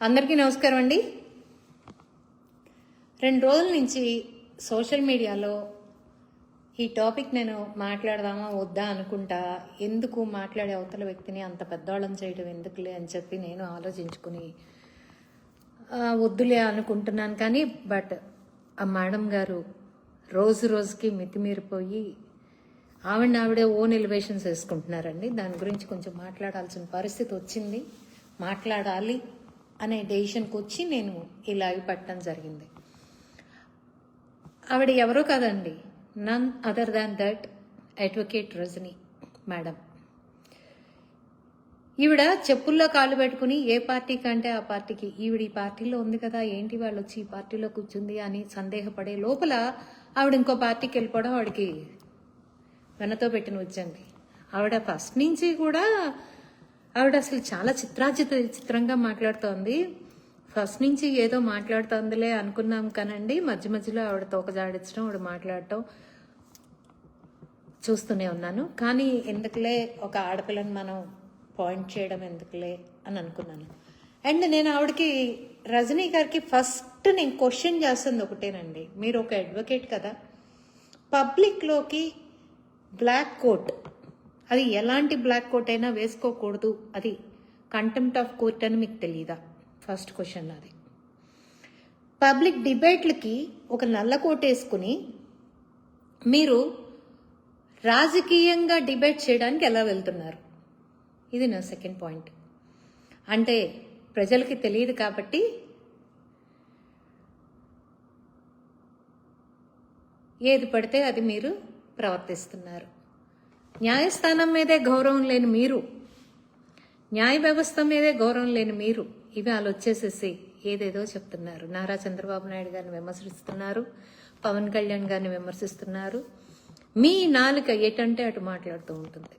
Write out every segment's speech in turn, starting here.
అందరికీ నమస్కారం అండి. 2 రోజుల నుంచి సోషల్ మీడియాలో ఈ టాపిక్ నేను మాట్లాడదామా వద్దా అనుకుంటా, ఎందుకు మాట్లాడే అవతల వ్యక్తిని అంత పెద్దవాళ్ళని చేయడం ఎందుకులే అని చెప్పి నేను ఆలోచించుకుని వద్దులే అనుకుంటున్నాను. కానీ బట్ ఆ మేడం గారు రోజు రోజుకి మితిమీరిపోయి ఆవిడే ఓన్ ఎలివేషన్స్ వేసుకుంటున్నారండి. దాని గురించి కొంచెం మాట్లాడాల్సిన పరిస్థితి వచ్చింది. మాట్లాడాలి అనే డెసిషన్కి వచ్చి నేను ఈ లైవ్ పెట్టడం జరిగింది. ఆవిడ ఎవరో కాదండి, none other than that advocate Rajani madam. ఈవిడ చెప్పుల్లో కాళ్ళు పెట్టుకుని ఏ పార్టీ కంటే ఆ పార్టీకి, ఈవిడ ఈ పార్టీలో ఉంది కదా ఏంటి వాళ్ళు వచ్చి ఈ పార్టీలో కూర్చుంది అని సందేహపడే లోపల ఆవిడ ఇంకో పార్టీకి వెళ్ళిపోవడం ఆవిడకి వెనతో పెట్టిన వచ్చండి. ఆవిడ ఫస్ట్ నుంచి కూడా ఆవిడ అసలు చాలా చిత్రంగా మాట్లాడుతోంది. ఫస్ట్ నుంచి ఏదో మాట్లాడుతోందిలే అనుకున్నాం కానండి, మధ్య మధ్యలో ఆవిడ తోకజాడించడం, ఆవిడ మాట్లాడటం చూస్తూనే ఉన్నాను. కానీ ఎందుకులే ఒక ఆడపిల్లని మనం పాయింట్ చేయడం ఎందుకులే అని అనుకున్నాను. అండ్ నేను ఆవిడకి, రజనీ గారికి ఫస్ట్ నేను క్వశ్చన్ చేస్తుంది ఒకటేనండి, మీరు ఒక అడ్వకేట్ కదా, పబ్లిక్లోకి బ్లాక్ కోట్, అది ఎలాంటి బ్లాక్ కోట్ అయినా వేసుకోకూడదు, అది కంటెంప్ట్ ఆఫ్ కోర్ట్ అని మీకు తెలియదా? ఫస్ట్ క్వశ్చన్ అది. పబ్లిక్ డిబేట్లకి ఒక నల్ల కోట్ వేసుకుని మీరు రాజకీయంగా డిబేట్ చేయడానికి ఎలా వెళ్తున్నారు? ఇది నా సెకండ్ పాయింట్. అంటే ప్రజలకి తెలియదు కాబట్టి ఏది పడితే అది మీరు ప్రవర్తిస్తున్నారు. న్యాయస్థానం మీదే గౌరవం లేని మీరు, న్యాయ వ్యవస్థ మీదే గౌరవం లేని మీరు ఇవాళ వచ్చేసేసి ఏదేదో చెప్తున్నారు. నారా చంద్రబాబు నాయుడు గారిని విమర్శిస్తున్నారు, పవన్ కళ్యాణ్ గారిని విమర్శిస్తున్నారు. మీ నాలుక ఎటంటే అటు మాట్లాడుతూ ఉంటుంది.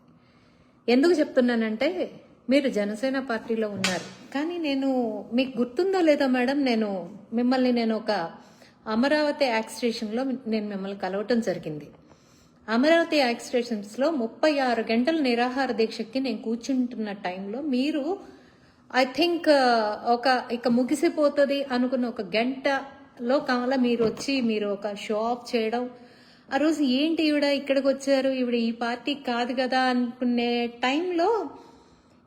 ఎందుకు చెప్తున్నానంటే, మీరు జనసేన పార్టీలో ఉన్నారు. కానీ నేను, మీకు గుర్తుందో లేదో మేడం, మిమ్మల్ని ఒక అమరావతి యాక్ట్ స్టేషన్లో నేను మిమ్మల్ని కలవటం జరిగింది. అమరావతి యాక్ట్ స్టేషన్స్లో 36 గంటల నిరాహార దీక్షకి నేను కూర్చుంటున్న టైంలో మీరు, ఐ థింక్ ఇక ముగిసిపోతుంది అనుకున్న ఒక గంటలో కావాల మీరు వచ్చి మీరు ఒక షో ఆఫ్ చేయడం. ఆ రోజు ఏంటి ఈవిడ ఇక్కడికి వచ్చారు, ఈవిడ ఈ పార్టీ కాదు కదా అనుకునే టైంలో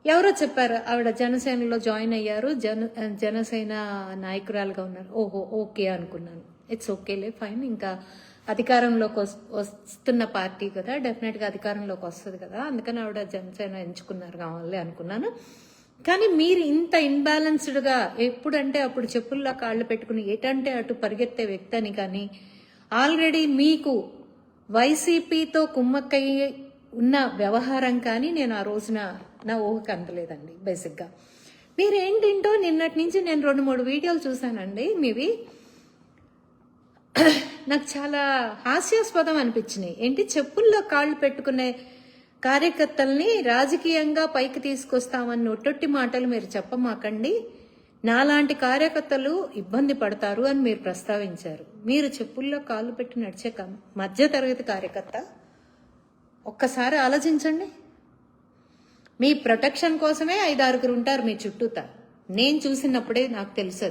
ఎవరో చెప్పారు ఆవిడ జనసేనలో జాయిన్ అయ్యారు, జనసేన నాయకురాలుగా ఉన్నారు. ఓహో ఓకే అనుకున్నాను. ఇట్స్ ఓకేలే, ఫైన్. ఇంకా అధికారంలోకి వస్తున్న పార్టీ కదా, డెఫినెట్గా అధికారంలోకి వస్తుంది కదా, అందుకని ఆవిడ జనసేన ఎంచుకున్నారు కావాలి అనుకున్నాను. కానీ మీరు ఇంత ఇన్బ్యాలెన్స్డ్గా ఎప్పుడంటే అప్పుడు చెప్పుల్లో కాళ్ళు పెట్టుకుని ఎటంటే అటు పరిగెత్తే వ్యక్తి అని, కానీ ఆల్రెడీ మీకు వైసీపీతో కుమ్మక్కయ్యి ఉన్న వ్యవహారం కానీ నేను ఆ రోజున నా ఊహకు అందలేదండి. బేసిక్గా మీరేంటింటో నిన్నటి నుంచి నేను 2-3 వీడియోలు చూశానండి మీవి, నాకు చాలా హాస్యాస్పదం అనిపించినాయి. ఏంటి, చెప్పుల్లో కాళ్ళు పెట్టుకునే కార్యకర్తల్ని రాజకీయంగా పైకి తీసుకొస్తామని ఒట్టొట్టి మాటలు మీరు చెప్పమాకండి, నాలాంటి కార్యకర్తలు ఇబ్బంది పడతారు అని మీరు ప్రస్తావించారు. మీరు చెప్పుల్లో కాళ్ళు పెట్టి నడిచే మధ్య తరగతి కార్యకర్త, ఒక్కసారి ఆలోచించండి. మీ ప్రొటెక్షన్ కోసమే 5-6 ఉంటారు మీ చుట్టూతా. నేను చూసినప్పుడే నాకు తెలుసు.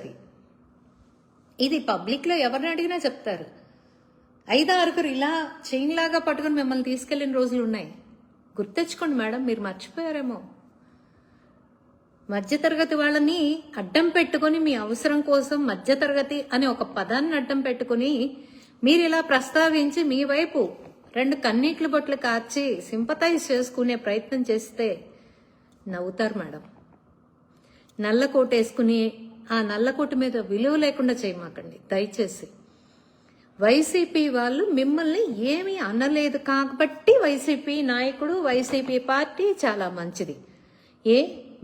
ఇది పబ్లిక్లో ఎవరిని అడిగినా చెప్తారు. 5-6 ఇలా చైన్ లాగా పట్టుకుని మిమ్మల్ని తీసుకెళ్లిన రోజులు ఉన్నాయి. గుర్తెచ్చుకోండి మేడం, మీరు మర్చిపోయారేమో. మధ్యతరగతి వాళ్ళని అడ్డం పెట్టుకుని, మీ అవసరం కోసం మధ్యతరగతి అనే ఒక పదాన్ని అడ్డం పెట్టుకుని మీరు ఇలా ప్రస్తావించి మీ వైపు 2 కన్నీట్ల బొట్లు కార్చి సింపతైజ్ చేసుకునే ప్రయత్నం చేస్తే నవ్వుతారు మేడం. నల్లకోట వేసుకుని ఆ నల్లకోట మీద విలువ లేకుండా చేయమాకండి దయచేసి. వైసీపీ వాళ్ళు మిమ్మల్ని ఏమీ అనలేదు కాబట్టి వైసీపీ నాయకుడు, వైసీపీ పార్టీ చాలా మంచిది.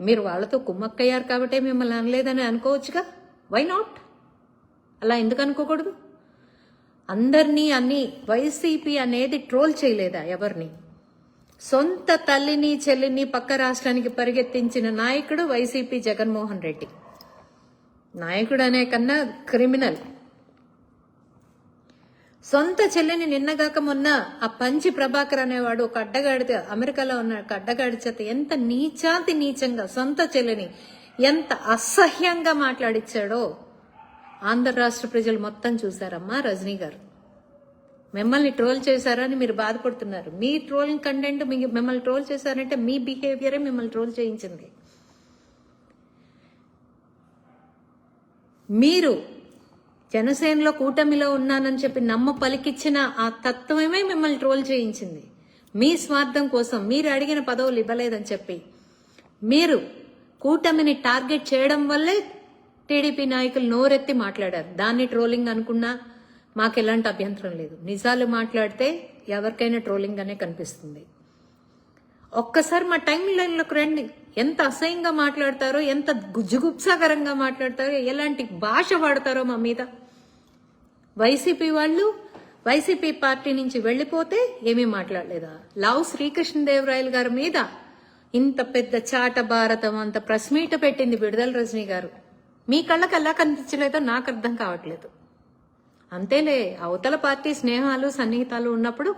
మీరు వాళ్ళతో కుమ్మక్కయ్యారు కాబట్టి మిమ్మల్ని అనలేదని అనుకోవచ్చుగా. Why not? అలా ఎందుకు అనుకోకూడదు? అందరినీ అన్ని వైసీపీ అనేది ట్రోల్ చేయలేదా ఎవరిని? సొంత తల్లిని చెల్లిని పక్క రాష్ట్రానికి పరిగెత్తించిన నాయకుడు వైసీపీ జగన్మోహన్ రెడ్డి. నాయకుడు అనే కన్నా క్రిమినల్. సొంత చెల్లిని నిన్నగాక మొన్న ఆ పంచి ప్రభాకర్ అనేవాడు ఒక అడ్డగాడితే, అమెరికాలో ఉన్న ఒక అడ్డగాడి చేత ఎంత నీచాతి నీచంగా సొంత చెల్లిని ఎంత అసహ్యంగా మాట్లాడిచ్చాడో ఆంధ్ర రాష్ట్ర ప్రజలు మొత్తం చూసారమ్మా. రజనీ గారు మిమ్మల్ని ట్రోల్ చేశారని మీరు బాధపడుతున్నారు. మీ ట్రోలింగ్ కంటెంట్ మిమ్మల్ని ట్రోల్ చేశారంటే మీ బిహేవియరే మిమ్మల్ని ట్రోల్ చేయించింది. మీరు జనసేనలో కూటమిలో ఉన్నానని చెప్పి పలికిచ్చిన ఆ తత్వమే మిమ్మల్ని ట్రోల్ చేయించింది. మీ స్వార్థం కోసం మీరు అడిగిన పదవులు ఇవ్వలేదని చెప్పి మీరు కూటమిని టార్గెట్ చేయడం వల్లే టీడీపీ నాయకులు నోరెత్తి మాట్లాడారు. దాన్ని ట్రోలింగ్ అనుకున్నా మాకు ఎలాంటి అభ్యంతరం లేదు. నిజాలు మాట్లాడితే ఎవరికైనా ట్రోలింగ్ అనే కనిపిస్తుంది. ఒక్కసారి మా టైం లైన్లోకి రండి. ఎంత అసహ్యంగా మాట్లాడతారో, ఎంత జుగుప్సాకరంగా మాట్లాడతారో, ఎలాంటి భాష వాడతారో మా మీద. వైసీపీ వాళ్ళు వైసీపీ పార్టీ నుంచి వెళ్లిపోతే ఏమీ మాట్లాడలేదా? లావు శ్రీకృష్ణదేవరాయలు గారి మీద ఇంత పెద్ద చాట భారతం అంత ప్రెస్ మీట్ పెట్టింది విడుదల రజనీ గారు. మీ కళ్ళకి ఎలా కనిపించలేదో నాకు అర్థం కావట్లేదు. అంతేలే, అవతల పార్టీ స్నేహాలు సన్నిహితాలు ఉన్నప్పుడు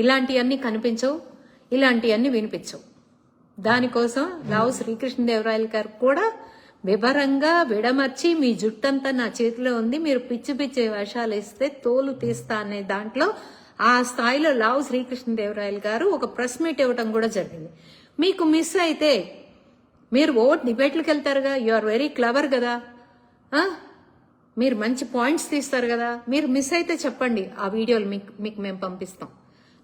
ఇలాంటివన్నీ కనిపించవు, ఇలాంటివన్నీ వినిపించవు. దానికోసం లావు శ్రీకృష్ణదేవరాయలు గారు కూడా వివరంగా విడమర్చి మీ జుట్టంతా నా చేతిలో ఉంది, మీరు పిచ్చి పిచ్చి వేషాలు వేస్తే తోలు తీస్తా అనే దాంట్లో ఆ స్థాయిలో లావు శ్రీకృష్ణదేవరాయలు గారు ఒక ప్రెస్ మీట్ ఇవ్వటం కూడా జరిగింది. మీకు మిస్ అయితే మీరు డిబేట్లకు వెళ్తారుగా, యు ఆర్ వెరీ క్లవర్ కదా, మీరు మంచి పాయింట్స్ తీస్తారు కదా, మీరు మిస్ అయితే చెప్పండి. ఆ వీడియోలు మీకు మేము పంపిస్తాం.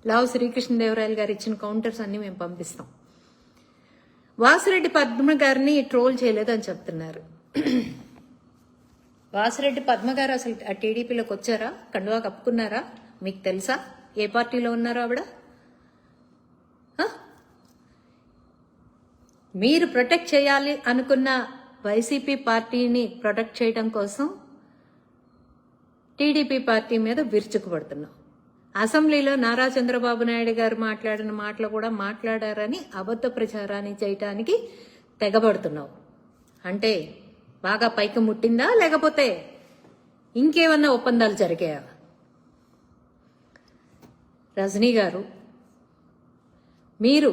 లావు శ్రీకృష్ణదేవరాయలు గారు ఇచ్చిన కౌంటర్స్ అన్ని మేము పంపిస్తాం. వాసిరెడ్డి పద్మ గారిని ట్రోల్ చేయలేదని చెప్తున్నారు. వాసిరెడ్డి పద్మ గారు అసలు ఆ టీడీపీలోకి వచ్చారా? కండువా కప్పుకున్నారా? మీకు తెలుసా ఏ పార్టీలో ఉన్నారో ఆవిడ? మీరు ప్రొటెక్ట్ చేయాలి అనుకున్న వైసీపీ పార్టీని ప్రొటెక్ట్ చేయడం కోసం టీడీపీ పార్టీ మీద విరుచుకుపడుతున్నాం. అసెంబ్లీలో నారా చంద్రబాబు నాయుడు గారు మాట్లాడిన మాటలు కూడా మాట్లాడారని అబద్ధ ప్రచారాన్ని చేయటానికి తెగబడుతున్నావు. అంటే బాగా పైకి ముట్టిందా, లేకపోతే ఇంకేమన్నా ఒప్పందాలు జరిగాయా? రజనీ గారు, మీరు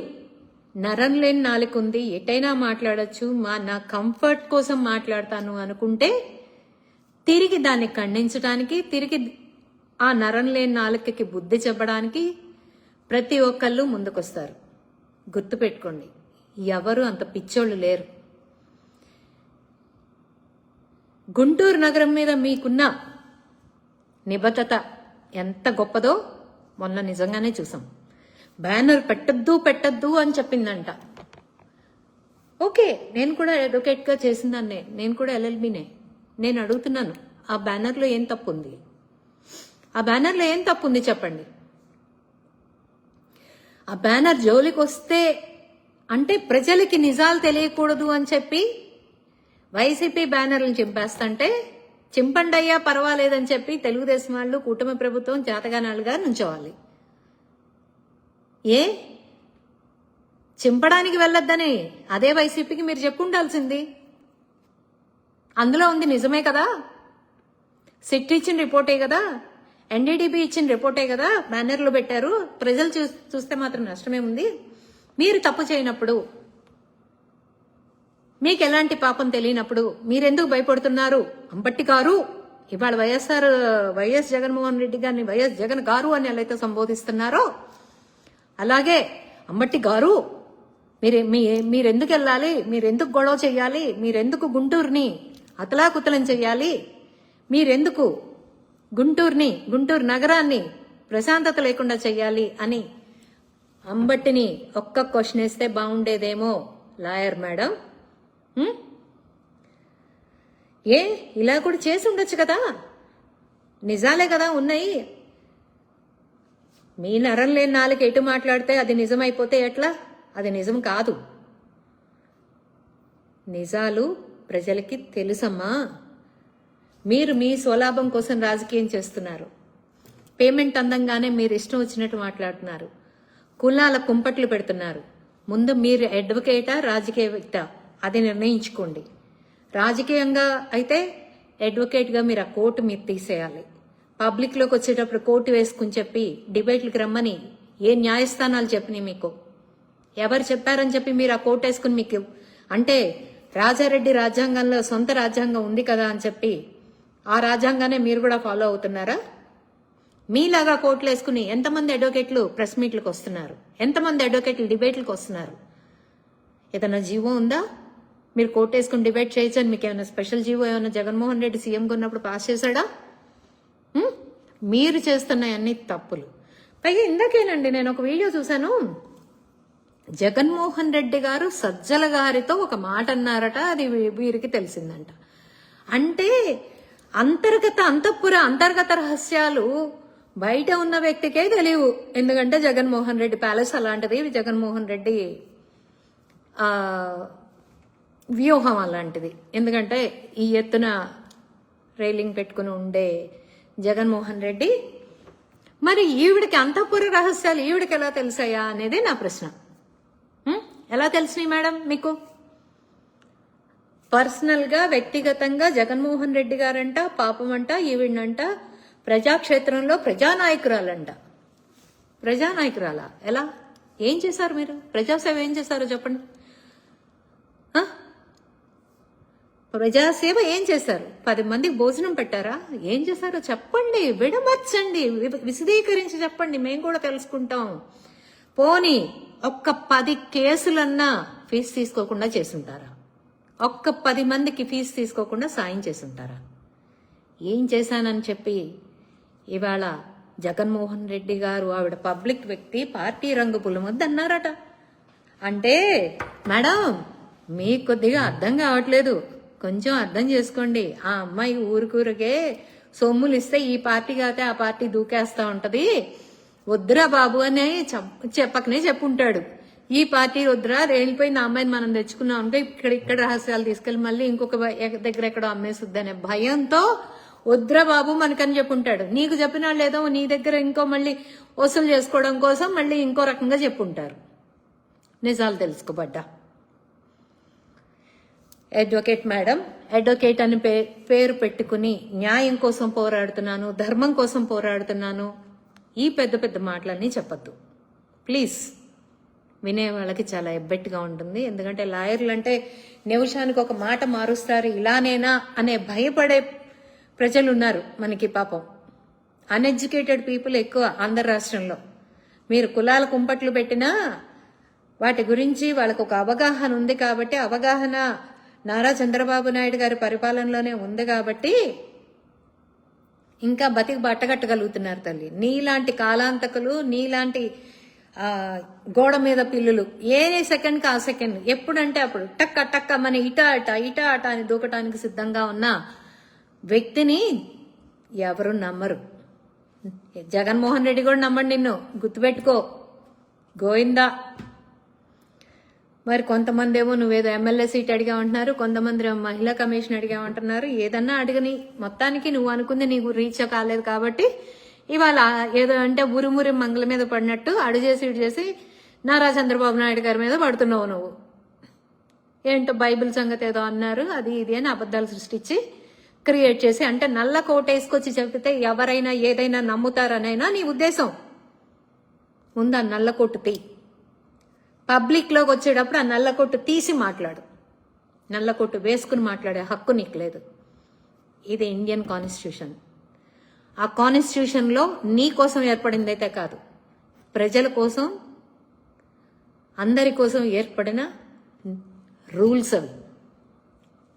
నరం లేని నాలుగుంది, ఎటైనా మాట్లాడచ్చు, నా కంఫర్ట్ కోసం మాట్లాడతాను అనుకుంటే తిరిగి దాన్ని ఖండించడానికి, తిరిగి ఆ నరం లేని నాలుకకి బుద్ధి చెప్పడానికి ప్రతి ఒక్కళ్ళు ముందుకొస్తారు. గుర్తుపెట్టుకోండి, ఎవరు అంత పిచ్చోళ్ళు లేరు. గుంటూరు నగరం మీద మీకున్న నిబద్ధత ఎంత గొప్పదో మొన్న నిజంగానే చూసాం. బ్యానర్ పెట్టద్దు అని చెప్పిందంట. ఓకే, నేను కూడా అడ్వకేట్గా చేసిందాన్నే, నేను కూడా ఎల్ఎల్బీనే. నేను అడుగుతున్నాను, ఆ బ్యానర్లో ఏం తప్పు ఉంది? ఆ బ్యానర్లో ఏం తప్పు ఉంది చెప్పండి. ఆ బ్యానర్ జోలికి వస్తే అంటే ప్రజలకి నిజాలు తెలియకూడదు అని చెప్పి వైసీపీ బ్యానర్లను చింపేస్తుంటే చింపండయ్యా పర్వాలేదని చెప్పి తెలుగుదేశం వాళ్ళు, కూటమి ప్రభుత్వం జాతగానాలుగా నుంచోవాలి. ఏ చింపడానికి వెళ్ళొద్దని అదే వైసీపీకి మీరు చెప్పుండాల్సింది. అందులో ఉంది నిజమే కదా, సిట్ ఇచ్చిన రిపోర్టే కదా, ఎన్డీడీబీ ఇచ్చిన రిపోర్టే కదా బ్యానర్లో పెట్టారు. ప్రజలు చూస్తే మాత్రం నష్టమేముంది? మీరు తప్పు చేయనప్పుడు, మీకు ఎలాంటి పాపం తెలియనప్పుడు మీరెందుకు భయపడుతున్నారు? అంబట్టి గారు ఇవాళ వైఎస్ జగన్మోహన్ రెడ్డి గారిని వైఎస్ జగన్ గారు అని ఎలా అయితే సంబోధిస్తున్నారో, అలాగే అంబట్టి గారు మీరెందుకు వెళ్ళాలి, మీరెందుకు గొడవ చెయ్యాలి, మీరెందుకు గుంటూరుని అతలాకుతలం చెయ్యాలి, మీరెందుకు గుంటూరు నగరాన్ని ప్రశాంతత లేకుండా చెయ్యాలి అని అంబట్టిని ఒక్క క్వశ్చన్ వేస్తే బాగుండేదేమో లాయర్ మేడం. ఏ ఇలా కూడా చేసి ఉండొచ్చు కదా, నిజాలే కదా ఉన్నాయి. మీ నరం లేని నాలుగు ఎటు మాట్లాడితే అది నిజమైపోతే ఎట్లా? అది నిజం కాదు. నిజాలు ప్రజలకి తెలుసమ్మా. మీరు మీ స్వలాభం కోసం రాజకీయం చేస్తున్నారు. పేమెంట్ అందంగానే మీరు ఇష్టం వచ్చినట్టు మాట్లాడుతున్నారు. కులాల కుంపట్లు పెడుతున్నారు. ముందు మీరు అడ్వకేటా రాజకీయవేత్తా అది నిర్ణయించుకోండి. రాజకీయంగా అయితే అడ్వకేట్గా మీరు ఆ కోర్టు మీరు తీసేయాలి. పబ్లిక్లోకి వచ్చేటప్పుడు కోర్టు వేసుకుని చెప్పి డిబేట్లకు రమ్మని ఏ న్యాయస్థానాలు చెప్పినాయి మీకు? ఎవరు చెప్పారని చెప్పి మీరు ఆ కోర్టు వేసుకుని మీకు అంటే రాజారెడ్డి రాజ్యాంగంలో సొంత రాజ్యాంగం ఉంది కదా అని చెప్పి ఆ రాజ్యాంగానే మీరు కూడా ఫాలో అవుతున్నారా? మీలాగా కోట్లు వేసుకుని ఎంతమంది అడ్వకేట్లు ప్రెస్ మీట్లకు వస్తున్నారు? ఎంతమంది అడ్వకేట్లు డిబేట్లకు వస్తున్నారు? ఏదైనా జీవో ఉందా? మీరు కోర్టు వేసుకుని డిబేట్ చేయొచ్చు అని మీకు ఏమైనా స్పెషల్ జీవో ఏమైనా జగన్మోహన్ రెడ్డి సీఎంగా ఉన్నప్పుడు పాస్ చేశాడా? మీరు చేస్తున్న అన్ని తప్పులు. పైగా ఇందాకేనండి నేను ఒక వీడియో చూశాను. జగన్మోహన్ రెడ్డి గారు సజ్జల గారితో ఒక మాట అన్నారట, అది వీరికి తెలిసిందంట. అంటే అంతర్గత రహస్యాలు బయట ఉన్న వ్యక్తికే తెలియవు. ఎందుకంటే జగన్మోహన్ రెడ్డి ప్యాలెస్ అలాంటిది, జగన్మోహన్ రెడ్డి వ్యూహం అలాంటిది. ఎందుకంటే ఈ ఎత్తున రైలింగ్ పెట్టుకుని ఉండే జగన్మోహన్ రెడ్డి, మరి ఈవిడికి అంతఃపుర రహస్యాలు ఈవిడికి ఎలా తెలిసాయా అనేది నా ప్రశ్న. ఎలా తెలిసినాయి మేడం మీకు? పర్సనల్ గా వ్యక్తిగతంగా జగన్మోహన్ రెడ్డి గారంట పాపమంట ఈవిడంట ప్రజాక్షేత్రంలో ప్రజానాయకురాలా? ఎలా? ఏం చేశారు మీరు? ప్రజాసేవ ఏం చేశారో చెప్పండి. ప్రజాసేవ ఏం చేశారు? 10 మందికి భోజనం పెట్టారా? ఏం చేశారో చెప్పండి, విడమర్చండి, విశదీకరించి చెప్పండి, మేము కూడా తెలుసుకుంటాం. పోనీ ఒక్క 10 కేసులన్నా ఫీజు తీసుకోకుండా చేసుంటారా? ఒక్క 10 మందికి ఫీజు తీసుకోకుండా సాయం చేసుంటారా? ఏం చేశానని చెప్పి ఇవాళ జగన్మోహన్ రెడ్డి గారు, ఆవిడ పబ్లిక్ వ్యక్తి, పార్టీ రంగు పులమొద్దు అన్నారట. అంటే మేడం మీకు కొద్దిగా అర్థం కావట్లేదు, కొంచెం అర్థం చేసుకోండి. ఆ అమ్మాయి ఊరికే సొమ్ములు ఇస్తే ఈ పార్టీ కాతే ఆ పార్టీ దూకేస్తా ఉంటది, వద్దురా బాబు అని చెప్పకనే చెప్పుంటాడు. ఈ పార్టీ వద్దురా, రేణిపోయిన అమ్మాయిని మనం తెచ్చుకున్నాం అంటే ఇక్కడ రహస్యాలు తీసుకెళ్లి మళ్ళీ ఇంకొక దగ్గర ఎక్కడో అమ్మేస్తుంది అనే భయంతో వద్దురా బాబు మనకని చెప్పుంటాడు. నీకు చెప్పిన వాళ్ళు ఏదో నీ దగ్గర ఇంకో మళ్ళీ వసూలు చేసుకోవడం కోసం మళ్ళీ ఇంకో రకంగా చెప్పుంటారు. నిజాలు తెలుసుకోబడ్డా. అడ్వకేట్ మేడం, అడ్వకేట్ అని పేరు పెట్టుకుని న్యాయం కోసం పోరాడుతున్నాను, ధర్మం కోసం పోరాడుతున్నాను, ఈ పెద్ద పెద్ద మాటలన్నీ చెప్పద్దు ప్లీజ్. వినే వాళ్ళకి చాలా ఎబ్బెట్టుగా ఉంటుంది. ఎందుకంటే లాయర్లు అంటే నిమిషానికి ఒక మాట మారుస్తారు, ఇలానేనా అనే భయపడే ప్రజలు ఉన్నారు మనకి. పాపం అన్ఎడ్యుకేటెడ్ పీపుల్ ఎక్కువ ఆంధ్ర రాష్ట్రంలో. మీరు కులాల కుంపట్లు పెట్టినా వాటి గురించి వాళ్ళకు ఒక అవగాహన ఉంది కాబట్టి, అవగాహన నారా చంద్రబాబు నాయుడు గారి పరిపాలనలోనే ఉంది కాబట్టి ఇంకా బతికి బట్టగట్టగలుగుతున్నారు తల్లి. నీలాంటి కాలాంతకులు, నీలాంటి గోడ మీద పిల్లులు ఏ సెకండ్కి ఆ సెకండ్ ఎప్పుడంటే అప్పుడు టక్క టక్క మన ఇట అట అని దూకటానికి సిద్ధంగా ఉన్న వ్యక్తిని ఎవరు నమ్మరు. జగన్మోహన్ రెడ్డి కూడా నమ్మండి, నిన్ను గుర్తుపెట్టుకో గోయిందా. మరి కొంతమంది ఏమో నువ్వేదో ఎమ్మెల్యే సీట్ అడిగామంటున్నారు, కొంతమంది మహిళా కమిషన్ అడిగామంటున్నారు. ఏదన్నా అడగని, మొత్తానికి నువ్వు అనుకుంది నీకు రీచ్ కాలేదు కాబట్టి ఇవాళ ఏదో అంటే ఉరుమురి మంగళ మీద పడినట్టు అడు చేసి ఇటు చేసి నారా చంద్రబాబు నాయుడు గారి మీద పడుతున్నావు నువ్వు. ఏంటో బైబిల్ సంగతి ఏదో అన్నారు, అది ఇది అని అబద్ధాలు సృష్టించి క్రియేట్ చేసి, అంటే నల్ల కోట వేసుకొచ్చి చెబితే ఎవరైనా ఏదైనా నమ్ముతారనైనా నీ ఉద్దేశం ఉందా? నల్ల కోటు తీ. పబ్లిక్ లోకి వచ్చేటప్పుడు ఆ నల్ల కొట్టు తీసి మాట్లాడు. నల్ల కొట్టు వేసుకుని మాట్లాడే హక్కు నీకు లేదు. ఇది ఇండియన్ కాన్స్టిట్యూషన్. ఆ కాన్స్టిట్యూషన్లో నీ కోసం ఏర్పడిందైతే కాదు, ప్రజల కోసం, అందరి కోసం ఏర్పడిన రూల్స్ అవి.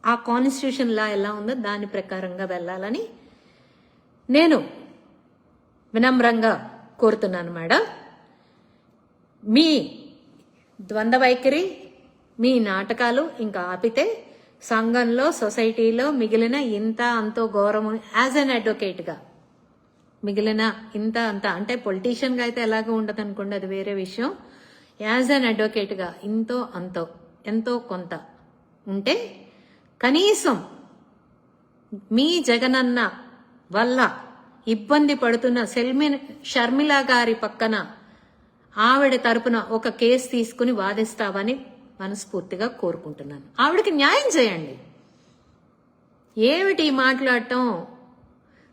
ఆ కాన్స్టిట్యూషన్ లా ఎలా ఉందో దాని ప్రకారంగా వెళ్ళాలని నేను వినమ్రంగా కోరుతున్నాను మేడం. మీ ద్వంద్వ వైఖరి, మీ నాటకాలు ఇంకా ఆపితే సంఘంలో, సొసైటీలో మిగిలిన ఇంత అంతో గౌరవం యాజ్ అన్ అడ్వకేట్గా మిగిలిన ఇంత అంత, అంటే పొలిటీషియన్గా అయితే ఎలాగో ఉండదు అనుకోండి, అది వేరే విషయం. యాజ్ అన్ అడ్వకేట్గా ఇంతో అంతో ఎంతో కొంత ఉంటే కనీసం మీ జగనన్న వల్ల ఇబ్బంది పడుతున్న షర్మిల గారి పక్కన ఆవిడ తరపున ఒక కేసు తీసుకుని వాదిస్తావని మనస్ఫూర్తిగా కోరుకుంటున్నాను. ఆవిడకి న్యాయం చేయండి. ఏమిటి మాట్లాడటం?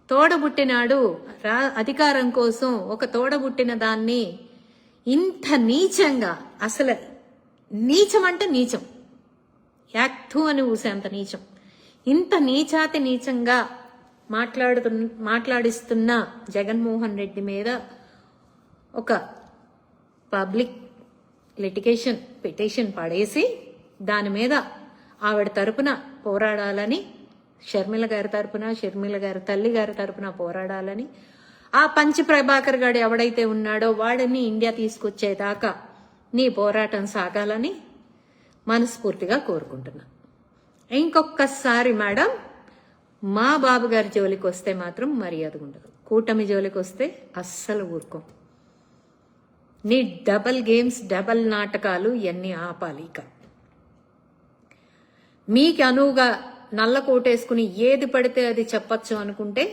తోడబుట్టినాడు అధికారం కోసం ఒక తోడబుట్టిన దాన్ని ఇంత నీచంగా, అసలు నీచం అంటే నీచం, యాక్టు అని ఊసేంత నీచం. ఇంత నీచాతి నీచంగా మాట్లాడిస్తున్న జగన్మోహన్ రెడ్డి మీద ఒక పబ్లిక్ పిటిషన్ పడేసి దాని మీద ఆవిడ తరపున పోరాడాలని, షర్మిల గారి తల్లి గారి తరపున పోరాడాలని, ఆ పంచి ప్రభాకర్ గారు ఎవడైతే ఉన్నాడో వాడిని ఇండియా తీసుకొచ్చేదాకా నీ పోరాటం సాగాలని మనస్ఫూర్తిగా కోరుకుంటున్నా. ఇంకొకసారి మేడం మా బాబు గారి జోలికి వస్తే మాత్రం మర్యాద ఉండదు. కూటమి జోలికి వస్తే అస్సలు ఊరుకోం. నీ డబల్ గేమ్స్, డబల్ నాటకాలు ఇవన్నీ ఆపాలి. ఇక మీకు అనువుగా నల్ల కోటేసుకుని ఏది పడితే అది చెప్పచ్చు అనుకుంటే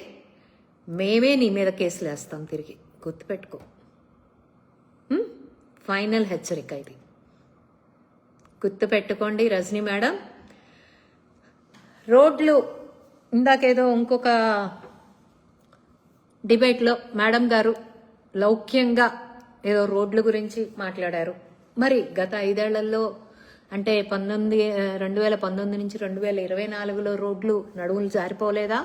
మేమే నీ మీద కేసులు వేస్తాం తిరిగి. గుర్తుపెట్టుకో. ఫైనల్ హెచ్చరిక ఇది. గుర్తుపెట్టుకోండి రజనీ మేడం. రోడ్లు ఇందాకేదో ఇంకొక డిబేట్లో మేడం గారు లౌక్యంగా ఏదో రోడ్ల గురించి మాట్లాడారు. మరి గత 5 ఏళ్లలో అంటే 2019 నుంచి 2024లో రోడ్లు నడువులు జారిపోలేదా?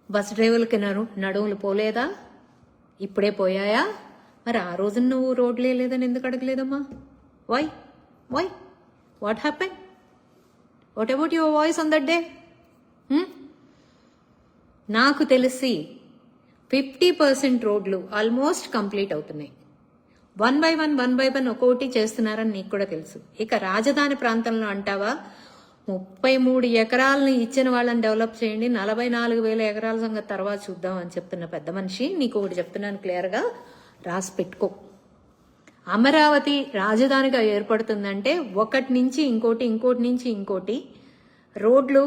బస్ డ్రైవర్లకి నడువులు పోలేదా? ఇప్పుడే పోయాయా? మరి ఆ రోజు నువ్వు రోడ్లే లేదని ఎందుకు అడగలేదమ్మా? Why what happen? What about your voice on that day? నాకు తెలిసి 50% రోడ్లు ఆల్మోస్ట్ కంప్లీట్ అవుతున్నాయి. 1 by 1 ఒక్కొక్కటి చేస్తున్నారని నీకు కూడా తెలుసు. ఇక రాజధాని ప్రాంతంలో అంటావా 33 ఎకరాలను ఇచ్చిన వాళ్ళని డెవలప్ చేయండి, 44,000 ఎకరాల సంగతి తర్వాత చూద్దాం అని చెప్తున్న పెద్ద మనిషి. నీకు ఒకటి చెప్తున్నాను క్లియర్గా, రాసి పెట్టుకో. అమరావతి రాజధానిగా ఏర్పడుతుందంటే ఒకటి నుంచి ఇంకోటి రోడ్లు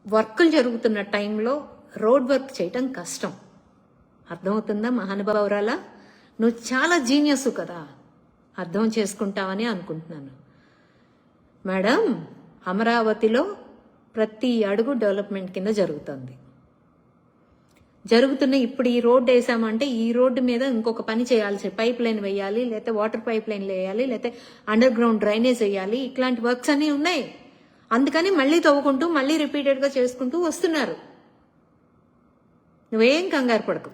వర్కులు జరుగుతున్న టైంలో రోడ్ వర్క్ చేయటం కష్టం. అర్థమవుతుందా మహానుభావురాలా? నువ్వు చాలా జీనియస్ కదా, అర్థం చేసుకుంటావని అనుకుంటున్నాను. మేడం, అమరావతిలో ప్రతి అడుగు డెవలప్మెంట్ కింద జరుగుతున్న ఇప్పుడు ఈ రోడ్డు వేసామంటే ఈ రోడ్డు మీద ఇంకొక పని చేయాల్సి, పైప్ లైన్ వేయాలి, లేకపోతే వాటర్ పైప్ లైన్లు వేయాలి, లేకపోతే అండర్ గ్రౌండ్ డ్రైనేజ్ వేయాలి. ఇట్లాంటి వర్క్స్ అన్నీ ఉన్నాయి. అందుకని మళ్ళీ తవ్వుకుంటూ మళ్ళీ రిపీటెడ్గా చేసుకుంటూ వస్తున్నారు. నువ్వేం కంగారు పడకు,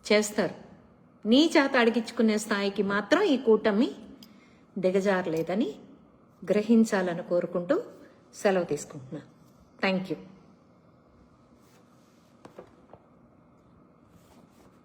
చేస్తారు. నీ చేత అడిగించుకునే స్థాయికి మాత్రం ఈ కూటమి దిగజారలేదని గ్రహించాలని కోరుకుంటూ సెలవు తీసుకుంటున్నా. Thank you.